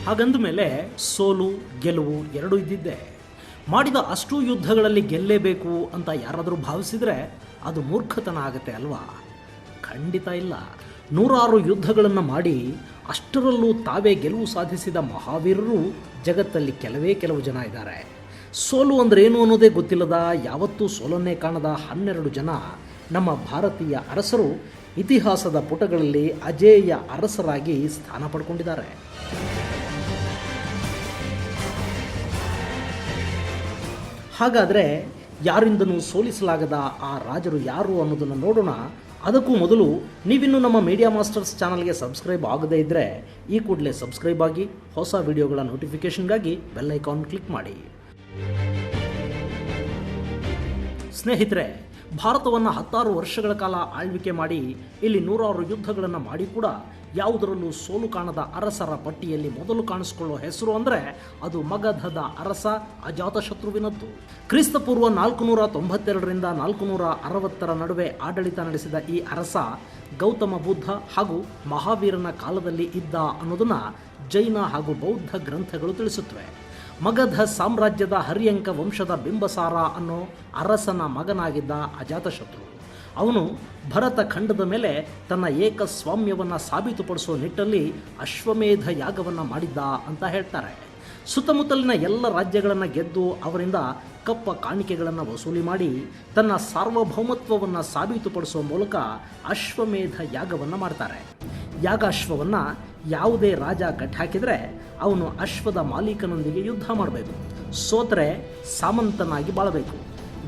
ಹಾಗಂದ ಮೇಲೆ ಸೋಲು ಗೆಲುವು ಎರಡೂ ಇದ್ದಿದ್ದೆ. ಮಾಡಿದ ಅಷ್ಟು ಯುದ್ಧಗಳಲ್ಲಿ ಗೆಲ್ಲೇಬೇಕು ಅಂತ ಯಾರಾದರೂ ಭಾವಿಸಿದರೆ ಅದು ಮೂರ್ಖತನ ಆಗುತ್ತೆ ಅಲ್ವಾ? ಖಂಡಿತ ಇಲ್ಲ. 106 ಯುದ್ಧಗಳನ್ನು ಮಾಡಿ ಅಷ್ಟರಲ್ಲೂ ತಾವೇ ಗೆಲುವು ಸಾಧಿಸಿದ ಮಹಾವೀರರು ಜಗತ್ತಲ್ಲಿ ಕೆಲವು ಜನ ಇದ್ದಾರೆ. ಸೋಲು ಅಂದ್ರೆ ಏನು ಅನ್ನೋದೇ ಗೊತ್ತಿಲ್ಲದ, ಯಾವತ್ತೂ ಸೋಲನ್ನೇ ಕಾಣದ 12 ಜನ ನಮ್ಮ ಭಾರತೀಯ ಅರಸರು ಇತಿಹಾಸದ ಪುಟಗಳಲ್ಲಿ ಅಜೇಯ ಅರಸರಾಗಿ ಸ್ಥಾನ ಪಡ್ಕೊಂಡಿದ್ದಾರೆ. ಹಾಗಾದರೆ ಯಾರಿಂದನೂ ಸೋಲಿಸಲಾಗದ ಆ ರಾಜರು ಯಾರು ಅನ್ನೋದನ್ನು ನೋಡೋಣ. ಅದಕ್ಕೂ ಮೊದಲು ನೀವಿನ್ನೂ ನಮ್ಮ ಮೀಡಿಯಾ ಮಾಸ್ಟರ್ಸ್ ಚಾನಲ್ಗೆ ಸಬ್ಸ್ಕ್ರೈಬ್ ಆಗದೇ ಇದ್ದರೆ ಈ ಕೂಡಲೇ ಸಬ್ಸ್ಕ್ರೈಬ್ ಆಗಿ ಹೊಸ ವಿಡಿಯೋಗಳ ನೋಟಿಫಿಕೇಷನ್ಗಾಗಿ ಬೆಲ್ ಐಕಾನ್ ಕ್ಲಿಕ್ ಮಾಡಿ. ಸ್ನೇಹಿತರೆ, ಭಾರತವನ್ನು 16 ವರ್ಷಗಳ ಕಾಲ ಆಳ್ವಿಕೆ ಮಾಡಿ ಇಲ್ಲಿ 106 ಯುದ್ಧಗಳನ್ನು ಮಾಡಿ ಕೂಡ ಯಾವುದರಲ್ಲೂ ಸೋಲು ಕಾಣದ ಅರಸರ ಪಟ್ಟಿಯಲ್ಲಿ ಮೊದಲು ಕಾಣಿಸಿಕೊಳ್ಳೋ ಹೆಸರು ಅಂದರೆ ಅದು ಮಗಧದ ಅರಸ ಅಜಾತಶತ್ರುವಿನದ್ದು. ಕ್ರಿಸ್ತಪೂರ್ವ 492ರಿಂದ 460 ನಡುವೆ ಆಡಳಿತ ನಡೆಸಿದ ಈ ಅರಸ ಗೌತಮ ಬುದ್ಧ ಹಾಗೂ ಮಹಾವೀರನ ಕಾಲದಲ್ಲಿ ಇದ್ದ ಅನ್ನೋದನ್ನು ಜೈನ ಹಾಗೂ ಬೌದ್ಧ ಗ್ರಂಥಗಳು ತಿಳಿಸುತ್ತವೆ. ಮಗಧ ಸಾಮ್ರಾಜ್ಯದ ಹರ್ಯಂಕ ವಂಶದ ಬಿಂಬಸಾರ ಅನ್ನೋ ಅರಸನ ಮಗನಾಗಿದ್ದ ಅಜಾತಶತ್ರು. ಅವನು ಭರತ ಖಂಡದ ಮೇಲೆ ತನ್ನ ಏಕಸ್ವಾಮ್ಯವನ್ನು ಸಾಬೀತುಪಡಿಸುವ ನಿಟ್ಟಲ್ಲಿ ಅಶ್ವಮೇಧ ಯಾಗವನ್ನು ಮಾಡಿದ್ದ ಅಂತ ಹೇಳ್ತಾರೆ. ಸುತ್ತಮುತ್ತಲಿನ ಎಲ್ಲ ರಾಜ್ಯಗಳನ್ನು ಗೆದ್ದು ಅವರಿಂದ ಕಪ್ಪ ಕಾಣಿಕೆಗಳನ್ನು ವಸೂಲಿ ಮಾಡಿ ತನ್ನ ಸಾರ್ವಭೌಮತ್ವವನ್ನು ಸಾಬೀತುಪಡಿಸುವ ಮೂಲಕ ಅಶ್ವಮೇಧ ಯಾಗವನ್ನು ಮಾಡ್ತಾರೆ. ಯಾಗಾಶ್ವವನ್ನು ಯಾವುದೇ ರಾಜ ಕಟ್ಟಾಕಿದರೆ ಅವನು ಅಶ್ವದ ಮಾಲೀಕನೊಂದಿಗೆ ಯುದ್ಧ ಮಾಡಬೇಕು. ಸೋತರೆ ಸಾಮಂತನಾಗಿ ಬಾಳಬೇಕು.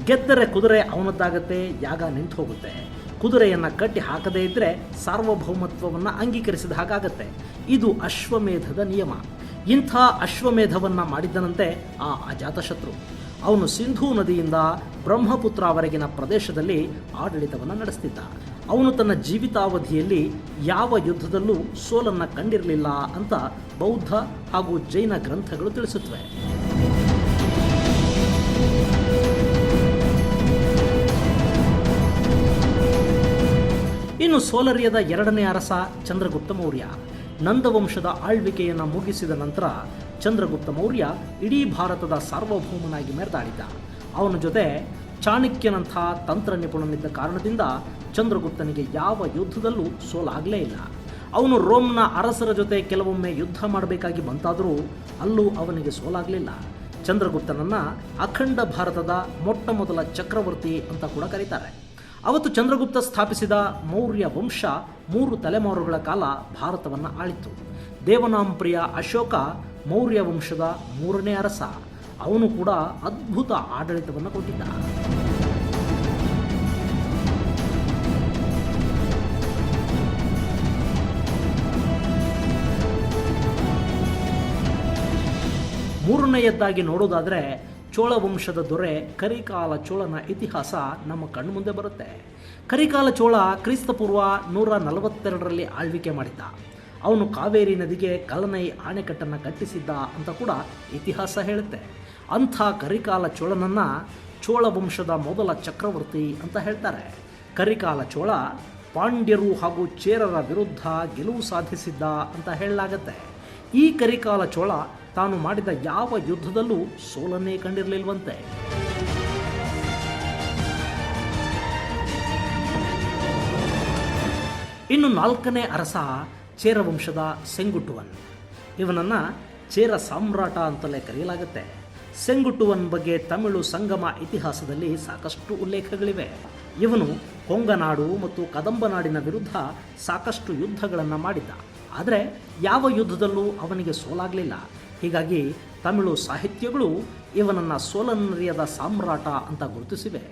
ಗೆದ್ದರೆ ಕುದುರೆ ಅವನದ್ದಾಗತ್ತೆ, ಯಾಗ ನಿಂತು ಹೋಗುತ್ತೆ. ಕುದುರೆಯನ್ನು ಕಟ್ಟಿ ಹಾಕದೇ ಇದ್ದರೆ ಸಾರ್ವಭೌಮತ್ವವನ್ನು ಅಂಗೀಕರಿಸಿದ ಹಾಗಾಗತ್ತೆ. ಇದು ಅಶ್ವಮೇಧದ ನಿಯಮ. ಇಂಥ ಅಶ್ವಮೇಧವನ್ನು ಮಾಡಿದ್ದನಂತೆ ಆ ಅಜಾತಶತ್ರು. ಅವನು ಸಿಂಧೂ ನದಿಯಿಂದ ಬ್ರಹ್ಮಪುತ್ರವರೆಗಿನ ಪ್ರದೇಶದಲ್ಲಿ ಆಡಳಿತವನ್ನು ನಡೆಸ್ತಿದ್ದ. ಅವನು ತನ್ನ ಜೀವಿತಾವಧಿಯಲ್ಲಿ ಯಾವ ಯುದ್ಧದಲ್ಲೂ ಸೋಲನ್ನು ಕಂಡಿರಲಿಲ್ಲ ಅಂತ ಬೌದ್ಧ ಹಾಗೂ ಜೈನ ಗ್ರಂಥಗಳು ತಿಳಿಸುತ್ತವೆ. ಇನ್ನು ಸೋಲರಿಯದ 2ನೇ ಅರಸ ಚಂದ್ರಗುಪ್ತ ಮೌರ್ಯ. ನಂದವಂಶದ ಆಳ್ವಿಕೆಯನ್ನು ಮುಗಿಸಿದ ನಂತರ ಚಂದ್ರಗುಪ್ತ ಮೌರ್ಯ ಇಡೀ ಭಾರತದ ಸಾರ್ವಭೌಮನಾಗಿ ಮೆರೆದಾಡಿದ್ದ. ಅವನ ಜೊತೆ ಚಾಣಕ್ಯನಂಥ ತಂತ್ರ ನಿಪುಣನಿದ್ದ ಕಾರಣದಿಂದ ಚಂದ್ರಗುಪ್ತನಿಗೆ ಯಾವ ಯುದ್ಧದಲ್ಲೂ ಸೋಲಾಗಲೇ ಇಲ್ಲ. ಅವನು ರೋಮ್ನ ಅರಸರ ಜೊತೆ ಕೆಲವೊಮ್ಮೆ ಯುದ್ಧ ಮಾಡಬೇಕಾಗಿ ಬಂತಾದರೂ ಅಲ್ಲೂ ಅವನಿಗೆ ಸೋಲಾಗಲಿಲ್ಲ. ಚಂದ್ರಗುಪ್ತನನ್ನು ಅಖಂಡ ಭಾರತದ ಮೊಟ್ಟ ಮೊದಲ ಚಕ್ರವರ್ತಿ ಅಂತ ಕೂಡ ಕರೀತಾರೆ. ಅವತ್ತು ಚಂದ್ರಗುಪ್ತ ಸ್ಥಾಪಿಸಿದ ಮೌರ್ಯ ವಂಶ 3 ತಲೆಮಾರುಗಳ ಕಾಲ ಭಾರತವನ್ನು ಆಳಿತು. ದೇವನಾಂಪ್ರಿಯ ಅಶೋಕ ಮೌರ್ಯ ವಂಶದ 3ನೇ ಅರಸ. ಅವನು ಕೂಡ ಅದ್ಭುತ ಆಡಳಿತವನ್ನು ಕೊಟ್ಟಿದ್ದ. ಮೂರನೆಯದ್ದಾಗಿ ನೋಡೋದಾದರೆ ಚೋಳ ವಂಶದ ದೊರೆ ಕರಿಕಾಲ ಚೋಳನ ಇತಿಹಾಸ ನಮ್ಮ ಕಣ್ಣು ಮುಂದೆ ಬರುತ್ತೆ. ಕರಿಕಾಲ ಚೋಳ ಕ್ರಿಸ್ತಪೂರ್ವ 142ರಲ್ಲಿ ಆಳ್ವಿಕೆ ಮಾಡಿದ್ದ. ಅವನು ಕಾವೇರಿ ನದಿಗೆ ಕಲನೈ ಆಣೆಕಟ್ಟನ್ನು ಕಟ್ಟಿಸಿದ್ದ ಅಂತ ಕೂಡ ಇತಿಹಾಸ ಹೇಳುತ್ತೆ. ಅಂಥ ಕರಿಕಾಲ ಚೋಳನನ್ನು ಚೋಳ ವಂಶದ ಮೊದಲ ಚಕ್ರವರ್ತಿ ಅಂತ ಹೇಳ್ತಾರೆ. ಕರಿಕಾಲ ಚೋಳ ಪಾಂಡ್ಯರು ಹಾಗೂ ಚೇರರ ವಿರುದ್ಧ ಗೆಲುವು ಸಾಧಿಸಿದ್ದ ಅಂತ ಹೇಳಲಾಗತ್ತೆ. ಈ ಕರಿಕಾಲ ಚೋಳ ತಾನು ಮಾಡಿದ ಯಾವ ಯುದ್ಧದಲ್ಲೂ ಸೋಲನ್ನೇ ಕಂಡಿರಲಿಲ್ವಂತೆ. ಇನ್ನು 4ನೇ ಅರಸ ಚೇರ ವಂಶದ ಸೆಂಗುಟ್ಟುವನ್. ಇವನನ್ನು ಚೇರ ಸಾಮ್ರಾಟ ಅಂತಲೇ ಕರೆಯಲಾಗುತ್ತೆ. ಸೆಂಗುಟ್ಟುವನ್ ಬಗ್ಗೆ ತಮಿಳು ಸಂಗಮ ಇತಿಹಾಸದಲ್ಲಿ ಸಾಕಷ್ಟು ಉಲ್ಲೇಖಗಳಿವೆ. ಇವನು ಕೊಂಗನಾಡು ಮತ್ತು ಕದಂಬನಾಡಿನ ವಿರುದ್ಧ ಸಾಕಷ್ಟು ಯುದ್ಧಗಳನ್ನು ಮಾಡಿದ್ದ. ಆದರೆ ಯಾವ ಯುದ್ಧದಲ್ಲೂ ಅವನಿಗೆ ಸೋಲಾಗಲಿಲ್ಲ. ಹೀಗಾಗಿ ತಮಿಳು ಸಾಹಿತ್ಯಗಳು ಇವನನ್ನು ಸೋಲನ್ನರಿಯದ ಸಾಮ್ರಾಟ ಅಂತ ಗುರುತಿಸಿವೆ.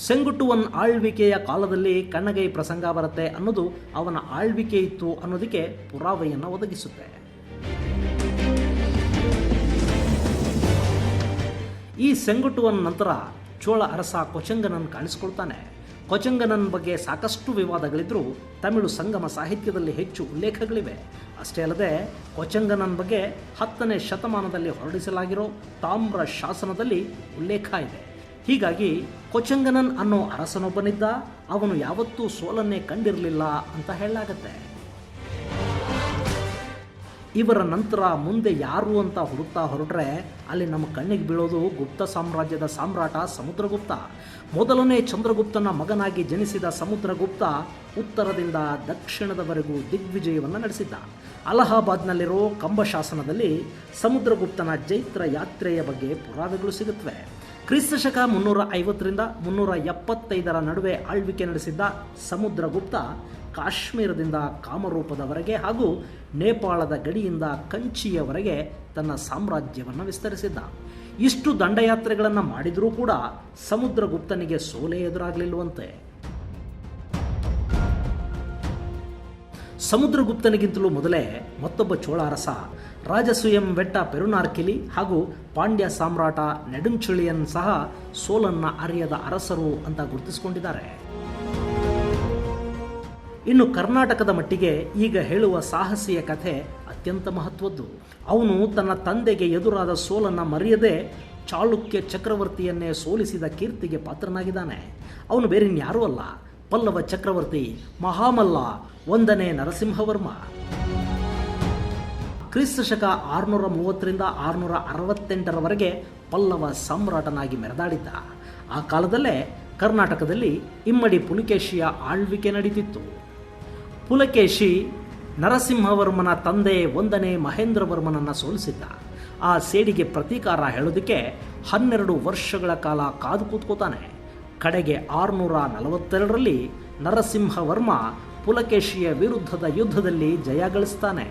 ಸೆಂಗುಟ್ಟುವನ್ ಆಳ್ವಿಕೆಯ ಕಾಲದಲ್ಲಿ ಕಣ್ಣಗೈ ಪ್ರಸಂಗ ಬರುತ್ತೆ ಅನ್ನೋದು ಅವನ ಆಳ್ವಿಕೆ ಇತ್ತು ಅನ್ನೋದಕ್ಕೆ ಪುರಾವೆಯನ್ನು ಒದಗಿಸುತ್ತೆ. ಈ ಸೆಂಗುಟ್ಟುವನ್ ನಂತರ ಚೋಳ ಅರಸ ಕೊಚಂಗನನ್ ಕಾಣಿಸಿಕೊಳ್ತಾನೆ. ಕೊಚಂಗನನ್ ಬಗ್ಗೆ ಸಾಕಷ್ಟು ವಿವಾದಗಳಿದ್ದರೂ ತಮಿಳು ಸಂಗಮ ಸಾಹಿತ್ಯದಲ್ಲಿ ಹೆಚ್ಚು ಉಲ್ಲೇಖಗಳಿವೆ. ಅಷ್ಟೇ ಅಲ್ಲದೆ ಕೊಚಂಗನನ್ ಬಗ್ಗೆ 10ನೇ ಶತಮಾನದಲ್ಲಿ ಹೊರಡಿಸಲಾಗಿರೋ ತಾಮ್ರ ಶಾಸನದಲ್ಲಿ ಉಲ್ಲೇಖ ಇದೆ. ಹೀಗಾಗಿ ಕೊಚಂಗನನ್ ಅನ್ನೋ ಅರಸನೊಬ್ಬನಿದ್ದ, ಅವನು ಯಾವತ್ತೂ ಸೋಲನ್ನೇ ಕಂಡಿರಲಿಲ್ಲ ಅಂತ ಹೇಳಲಾಗತ್ತೆ. ಇವರ ನಂತರ ಮುಂದೆ ಯಾರು ಅಂತ ಹುಡುಕ್ತಾ ಹೊರಟ್ರೆ ಅಲ್ಲಿ ನಮ್ಮ ಕಣ್ಣಿಗೆ ಬೀಳೋದು ಗುಪ್ತ ಸಾಮ್ರಾಜ್ಯದ ಸಾಮ್ರಾಟ ಸಮುದ್ರಗುಪ್ತ. ಮೊದಲನೇ ಚಂದ್ರಗುಪ್ತನ ಮಗನಾಗಿ ಜನಿಸಿದ ಸಮುದ್ರಗುಪ್ತ ಉತ್ತರದಿಂದ ದಕ್ಷಿಣದವರೆಗೂ ದಿಗ್ವಿಜಯವನ್ನು ನಡೆಸಿದ್ದ. ಅಲಹಾಬಾದ್ನಲ್ಲಿರೋ ಕಂಬಶಾಸನದಲ್ಲಿ ಸಮುದ್ರಗುಪ್ತನ ಜೈತ್ರ ಯಾತ್ರೆಯ ಬಗ್ಗೆ ಪುರಾವೆಗಳು ಸಿಗುತ್ತವೆ. ಕ್ರಿಸ್ತಶಕ 350ರಿಂದ 375 ನಡುವೆ ಆಳ್ವಿಕೆ ನಡೆಸಿದ್ದ ಸಮುದ್ರಗುಪ್ತ ಕಾಶ್ಮೀರದಿಂದ ಕಾಮರೂಪದವರೆಗೆ ಹಾಗೂ ನೇಪಾಳದ ಗಡಿಯಿಂದ ಕಂಚಿಯವರೆಗೆ ತನ್ನ ಸಾಮ್ರಾಜ್ಯವನ್ನು ವಿಸ್ತರಿಸಿದ್ದ. ಇಷ್ಟು ದಂಡಯಾತ್ರೆಗಳನ್ನು ಮಾಡಿದರೂ ಕೂಡ ಸಮುದ್ರಗುಪ್ತನಿಗೆ ಸೋಲೆ ಎದುರಾಗಲಿಲ್ಲವಂತೆ. ಸಮುದ್ರಗುಪ್ತನಿಗಿಂತಲೂ ಮೊದಲೇ ಮತ್ತೊಬ್ಬ ಚೋಳ ಅರಸ ರಾಜಸುಯಂ ವೆಟ್ಟ ಪೆರುನಾರ್ಕಿಲಿ ಹಾಗೂ ಪಾಂಡ್ಯ ಸಾಮ್ರಾಟ ನೆಡುಂಚುಳಿಯನ್ ಸಹ ಸೋಲನ್ನ ಅರಿಯದ ಅರಸರು ಅಂತ ಗುರುತಿಸಿಕೊಂಡಿದ್ದಾರೆ. ಇನ್ನು ಕರ್ನಾಟಕದ ಮಟ್ಟಿಗೆ ಈಗ ಹೇಳುವ ಸಾಹಸಿಯ ಕಥೆ ಅತ್ಯಂತ ಮಹತ್ವದ್ದು. ಅವನು ತನ್ನ ತಂದೆಗೆ ಎದುರಾದ ಸೋಲನ್ನು ಮರೆಯದೆ ಚಾಳುಕ್ಯ ಚಕ್ರವರ್ತಿಯನ್ನೇ ಸೋಲಿಸಿದ ಕೀರ್ತಿಗೆ ಪಾತ್ರನಾಗಿದ್ದಾನೆ. ಅವನು ಬೇರಿನ್ಯಾರೂ ಅಲ್ಲ, ಪಲ್ಲವ ಚಕ್ರವರ್ತಿ ಮಹಾಮಲ್ಲ 1ನೇ ನರಸಿಂಹವರ್ಮ. ಕ್ರಿಸ್ತಶಕ 630ರಿಂದ 668ರವರೆಗೆ ಪಲ್ಲವ ಸಾಮ್ರಾಟನಾಗಿ ಮೆರೆದಾಡಿದ್ದ. ಆ ಕಾಲದಲ್ಲೇ ಕರ್ನಾಟಕದಲ್ಲಿ ಇಮ್ಮಡಿ ಪುಲಿಕೇಶಿಯ ಆಳ್ವಿಕೆ ನಡೀತಿತ್ತು. ಪುಲಕೇಶಿ ನರಸಿಂಹವರ್ಮನ ತಂದೆ 1ನೇ ಮಹೇಂದ್ರವರ್ಮನನ್ನು ಸೋಲಿಸಿದ್ದ. ಆ ಸೇಡಿಗೆ ಪ್ರತೀಕಾರ ಹೇಳೋದಕ್ಕೆ 12 ವರ್ಷಗಳ ಕಾಲ ಕಾದು ಕೂತ್ಕೋತಾನೆ. ಕಡೆಗೆ 642ರಲ್ಲಿ ನರಸಿಂಹವರ್ಮ ಪುಲಕೇಶಿಯ ವಿರುದ್ಧದ ಯುದ್ಧದಲ್ಲಿ ಜಯ ಗಳಿಸ್ತಾನೆ.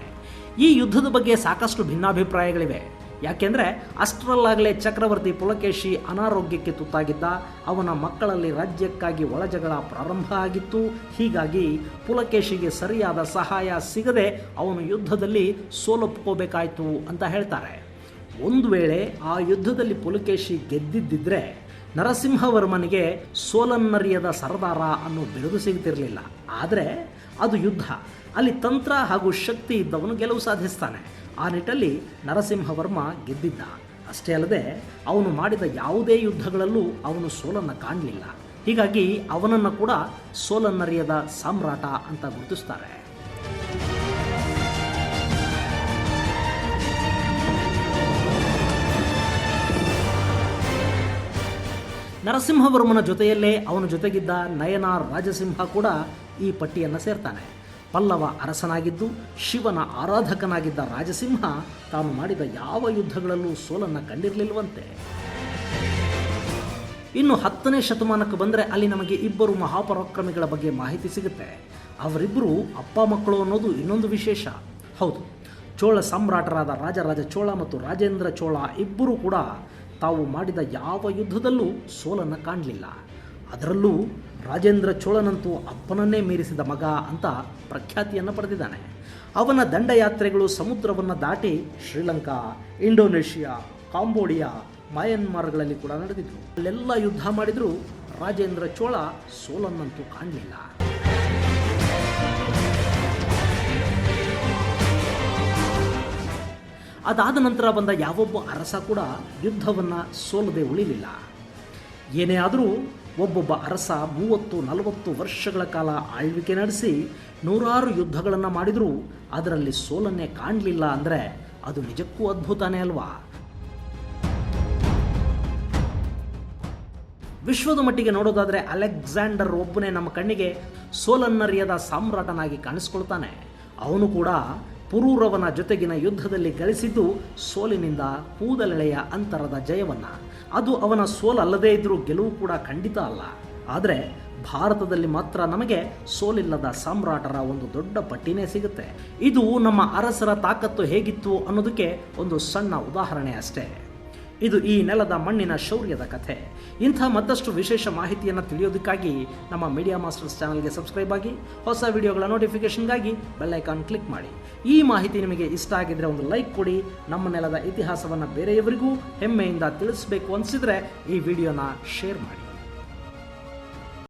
ಈ ಯುದ್ಧದ ಬಗ್ಗೆ ಸಾಕಷ್ಟು ಭಿನ್ನಾಭಿಪ್ರಾಯಗಳಿವೆ. ಯಾಕೆಂದರೆ ಅಷ್ಟರಲ್ಲಾಗಲೇ ಚಕ್ರವರ್ತಿ ಪುಲಕೇಶಿ ಅನಾರೋಗ್ಯಕ್ಕೆ ತುತ್ತಾಗಿದ್ದ. ಅವನ ಮಕ್ಕಳಲ್ಲಿ ರಾಜ್ಯಕ್ಕಾಗಿ ಒಳಜಗಳ ಪ್ರಾರಂಭ ಆಗಿತ್ತು. ಹೀಗಾಗಿ ಪುಲಕೇಶಿಗೆ ಸರಿಯಾದ ಸಹಾಯ ಸಿಗದೆ ಅವನು ಯುದ್ಧದಲ್ಲಿ ಸೋಲೊಪ್ಕೋಬೇಕಾಯಿತು ಅಂತ ಹೇಳ್ತಾರೆ. ಒಂದು ವೇಳೆ ಆ ಯುದ್ಧದಲ್ಲಿ ಪುಲಕೇಶಿ ಗೆದ್ದಿದ್ದಿದ್ರೆ ನರಸಿಂಹವರ್ಮನಿಗೆ ಸೋಲನ್ನರಿಯದ ಸರದಾರ ಅನ್ನೋ ಬಿರುದು ಸಿಗ್ತಿರಲಿಲ್ಲ. ಆದರೆ ಅದು ಯುದ್ಧ, ಅಲ್ಲಿ ತಂತ್ರ ಹಾಗೂ ಶಕ್ತಿ ಇದ್ದವನು ಗೆಲುವು ಸಾಧಿಸ್ತಾನೆ. ಆ ನಿಟ್ಟಲ್ಲಿ ನರಸಿಂಹವರ್ಮ ಗೆದ್ದಿದ್ದ. ಅಷ್ಟೇ ಅಲ್ಲದೆ ಅವನು ಮಾಡಿದ ಯಾವುದೇ ಯುದ್ಧಗಳಲ್ಲೂ ಅವನು ಸೋಲನ್ನು ಕಾಣಲಿಲ್ಲ. ಹೀಗಾಗಿ ಅವನನ್ನು ಕೂಡ ಸೋಲನ್ನರಿಯದ ಸಾಮ್ರಾಟ ಅಂತ ಗುರುತಿಸ್ತಾರೆ. ನರಸಿಂಹವರ್ಮನ ಜೊತೆಯಲ್ಲೇ ಅವನ ಜೊತೆಗಿದ್ದ ನಯನಾರ್ ರಾಜಸಿಂಹ ಕೂಡ ಈ ಪಟ್ಟಿಯನ್ನು ಸೇರ್ತಾನೆ. ಪಲ್ಲವ ಅರಸನಾಗಿದ್ದು ಶಿವನ ಆರಾಧಕನಾಗಿದ್ದ ರಾಜಸಿಂಹ ತಾನು ಮಾಡಿದ ಯಾವ ಯುದ್ಧಗಳಲ್ಲೂ ಸೋಲನ್ನು ಕಂಡಿರಲಿಲ್ಲವಂತೆ. ಇನ್ನು 10ನೇ ಶತಮಾನಕ್ಕೆ ಬಂದರೆ ಅಲ್ಲಿ ನಮಗೆ ಇಬ್ಬರು ಮಹಾಪರಾಕ್ರಮಿಗಳ ಬಗ್ಗೆ ಮಾಹಿತಿ ಸಿಗುತ್ತೆ. ಅವರಿಬ್ಬರು ಅಪ್ಪ ಮಕ್ಕಳು ಅನ್ನೋದು ಇನ್ನೊಂದು ವಿಶೇಷ. ಹೌದು, ಚೋಳ ಸಾಮ್ರಾಟರಾದ ರಾಜರಾಜ ಚೋಳ ಮತ್ತು ರಾಜೇಂದ್ರ ಚೋಳ ಇಬ್ಬರೂ ಕೂಡ ತಾವು ಮಾಡಿದ ಯಾವ ಯುದ್ಧದಲ್ಲೂ ಸೋಲನ್ನು ಕಾಣಲಿಲ್ಲ. ಅದರಲ್ಲೂ ರಾಜೇಂದ್ರ ಚೋಳನಂತೂ ಅಪ್ಪನನ್ನೇ ಮೀರಿಸಿದ ಮಗ ಅಂತ ಪ್ರಖ್ಯಾತಿಯನ್ನು ಪಡೆದಿದ್ದಾನೆ. ಅವನ ದಂಡಯಾತ್ರೆಗಳು ಸಮುದ್ರವನ್ನು ದಾಟಿ ಶ್ರೀಲಂಕಾ, ಇಂಡೋನೇಷಿಯಾ, ಕಾಂಬೋಡಿಯಾ, ಮಯನ್ಮಾರ್ಗಳಲ್ಲಿ ಕೂಡ ನಡೆದಿದ್ವು. ಅಲ್ಲೆಲ್ಲ ಯುದ್ಧ ಮಾಡಿದರೂ ರಾಜೇಂದ್ರ ಚೋಳ ಸೋಲನ್ನಂತೂ ಕಾಣಲಿಲ್ಲ. ಅದಾದ ನಂತರ ಬಂದ ಯಾವೊಬ್ಬ ಅರಸ ಕೂಡ ಯುದ್ಧವನ್ನು ಸೋಲದೆ ಉಳಿಲಿಲ್ಲ. ಏನೇ ಆದರೂ ಒಬ್ಬೊಬ್ಬ ಅರಸ 30-40 ವರ್ಷಗಳ ಕಾಲ ಆಳ್ವಿಕೆ ನಡೆಸಿ ನೂರಾರು ಯುದ್ಧಗಳನ್ನು ಮಾಡಿದರೂ ಅದರಲ್ಲಿ ಸೋಲನ್ನೇ ಕಾಣಲಿಲ್ಲ ಅಂದರೆ ಅದು ನಿಜಕ್ಕೂ ಅದ್ಭುತನೇ ಅಲ್ವಾ? ವಿಶ್ವದ ಮಟ್ಟಿಗೆ ನೋಡೋದಾದರೆ ಅಲೆಕ್ಸಾಂಡರ್ ಒಬ್ಬನೇ ನಮ್ಮ ಕಣ್ಣಿಗೆ ಸೋಲನ್ನರಿಯದ ಸಾಮ್ರಾಟನಾಗಿ ಕಾಣಿಸ್ಕೊಳ್ತಾನೆ. ಅವನು ಕೂಡ ಪುರೂರವನ ಜೊತೆಗಿನ ಯುದ್ಧದಲ್ಲಿ ಗಳಿಸಿದ್ದು ಸೋಲಿನಿಂದ ಕೂದಲೆಳೆಯ ಅಂತರದ ಜಯವನ್ನು. ಅದು ಅವನ ಸೋಲಲ್ಲದೇ ಇದ್ದರೂ ಗೆಲುವು ಕೂಡ ಖಂಡಿತ ಅಲ್ಲ. ಆದರೆ ಭಾರತದಲ್ಲಿ ಮಾತ್ರ ನಮಗೆ ಸೋಲಿಲ್ಲದ ಸಾಮ್ರಾಟರ ಒಂದು ದೊಡ್ಡ ಪಟ್ಟಿನೇ ಸಿಗುತ್ತೆ. ಇದು ನಮ್ಮ ಅರಸರ ತಾಕತ್ತು ಹೇಗಿತ್ತು ಅನ್ನೋದಕ್ಕೆ ಒಂದು ಸಣ್ಣ ಉದಾಹರಣೆ ಅಷ್ಟೇ. ಇದು ಈ ನೆಲದ ಮಣ್ಣಿನ ಶೌರ್ಯದ ಕಥೆ. ಇಂಥ ಮತ್ತಷ್ಟು ವಿಶೇಷ ಮಾಹಿತಿಯನ್ನು ತಿಳಿಯೋದಕ್ಕಾಗಿ ನಮ್ಮ ಮೀಡಿಯಾ ಮಾಸ್ಟರ್ಸ್ ಚಾನಲ್ಗೆ ಸಬ್ಸ್ಕ್ರೈಬ್ ಆಗಿ, ಹೊಸ ವಿಡಿಯೋಗಳ ನೋಟಿಫಿಕೇಷನ್ಗಾಗಿ ಬೆಲ್ ಐಕಾನ್ ಕ್ಲಿಕ್ ಮಾಡಿ. ಈ ಮಾಹಿತಿ ನಿಮಗೆ ಇಷ್ಟ ಆಗಿದ್ರೆ ಒಂದು ಲೈಕ್ ಕೊಡಿ. ನಮ್ಮ ನೆಲದ ಇತಿಹಾಸವನ್ನು ಬೇರೆಯವರಿಗೂ ಹೆಮ್ಮೆಯಿಂದ ತಿಳಿಸಬೇಕು ಅನಿಸಿದರೆ ಈ ವಿಡಿಯೋನ ಶೇರ್ ಮಾಡಿ.